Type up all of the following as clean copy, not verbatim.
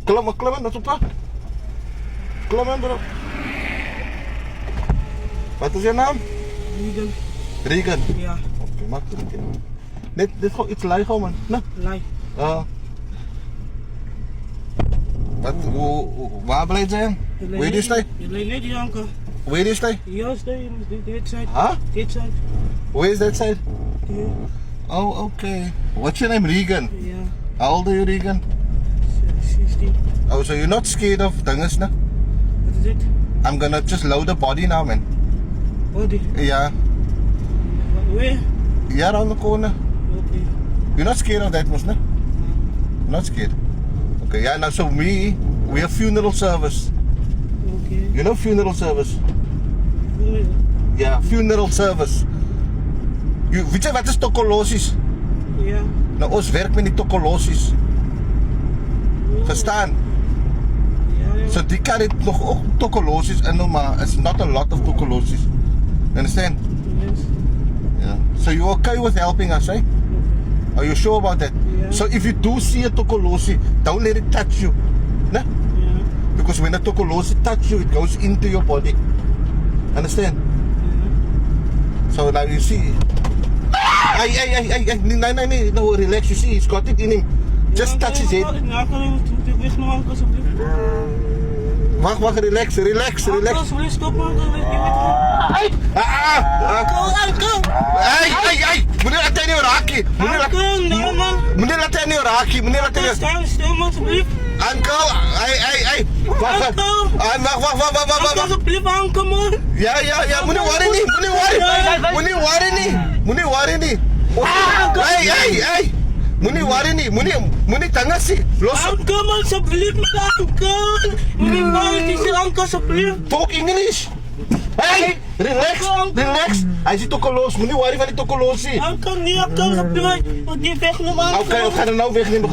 Klim in, dat is op. Klim in, bro. Wat is je naam? Regan. Regan. Ja. Oké, maak het een keer. Dit is gewoon iets lui gewoon, man. Nou. Lai. Wat, waar blijft zijn? Where do you stay? Je lijkt net die anker. Where do you stay? Hier stay in dit side. Huh? Dit side. Where is that side? Hier. Oh, okay. What's your name, Regan? Ja. How old are you, Regan? 16. Oh, so you're not scared of dinges, no? Wat is dit? I'm gonna just load the body now, man. Body. Yeah. Where? Yeah, around the corner. Okay. You're not scared of that, no? You're not scared. Okay, yeah, now so we have funeral service. Okay. You know funeral service? Yeah, funeral service. Weet jy wat is tokolosies? Ja. Nou, ons werk met die tokolosies. Verstaan? Ja. So die kan het nog ook tokolosies in, maar it's not a lot of tokolosies. Understand? Yes. Yeah. So you're okay with helping us, right? Are you sure about that? Yeah. So if you do see a tokolosi, don't let it touch you. Nah? Ja. Because when a tokolosi touch you, it goes into your body. Understand? So now you see. Hey, no, relax. You see, he's got it in him. Just touch his head. Ja, kan ik weg naar anker alsjeblieft? Wacht, relax. Anker alsjeblieft, stop man. Hey! Meneer, laat hij niet raken. Anker, nee man. Meneer, laat hij niet raken. Stil man alsjeblieft. Ankel, hey. Wacht. Anker alsjeblieft, anker man. Ja, meneer, worry niet. Hey. Meneer, tangan los. Anker man, alsjeblieft man, anker. Meneer, waar is die anker alsjeblieft? Talk English. Hey, relax. Hij zit ook al los. Meneer, worry van die tokolosi. Anker, nee, anker alsjeblieft. Moet die wegnemen, anker. Oké, we gaan het nou wegnemen.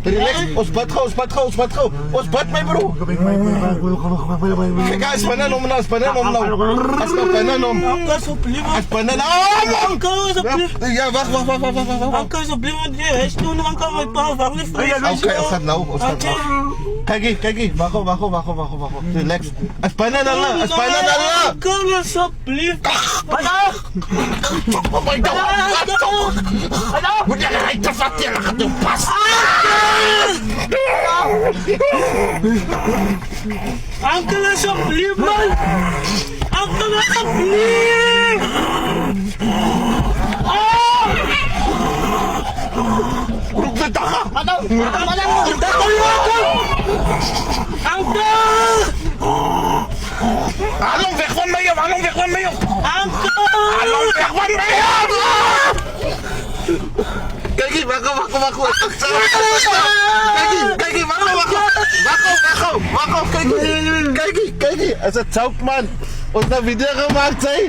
Relax, ons bad gauw. Ons bad, mijn bro. Kijk, hij is pannen om nou. Anker alsjeblieft. Anker alsjeblieft. Ja, wacht. Anker alsjeblieft, want hij is toen anker met pa, wacht niet vrees. Oké, ons gaat nou. Kijk hier. Wacht. Relax. Als pannen dan. Anker alsjeblieft. Moet je rijden te vatten, gaat doen pas. Anker alsjeblieft man. Anker alsjeblieft. Hallo, weg van mij, Anker. Kijk hier, wacht. Kijk hier. Het is een joke, man. Ons hebben video gemaakt, hè.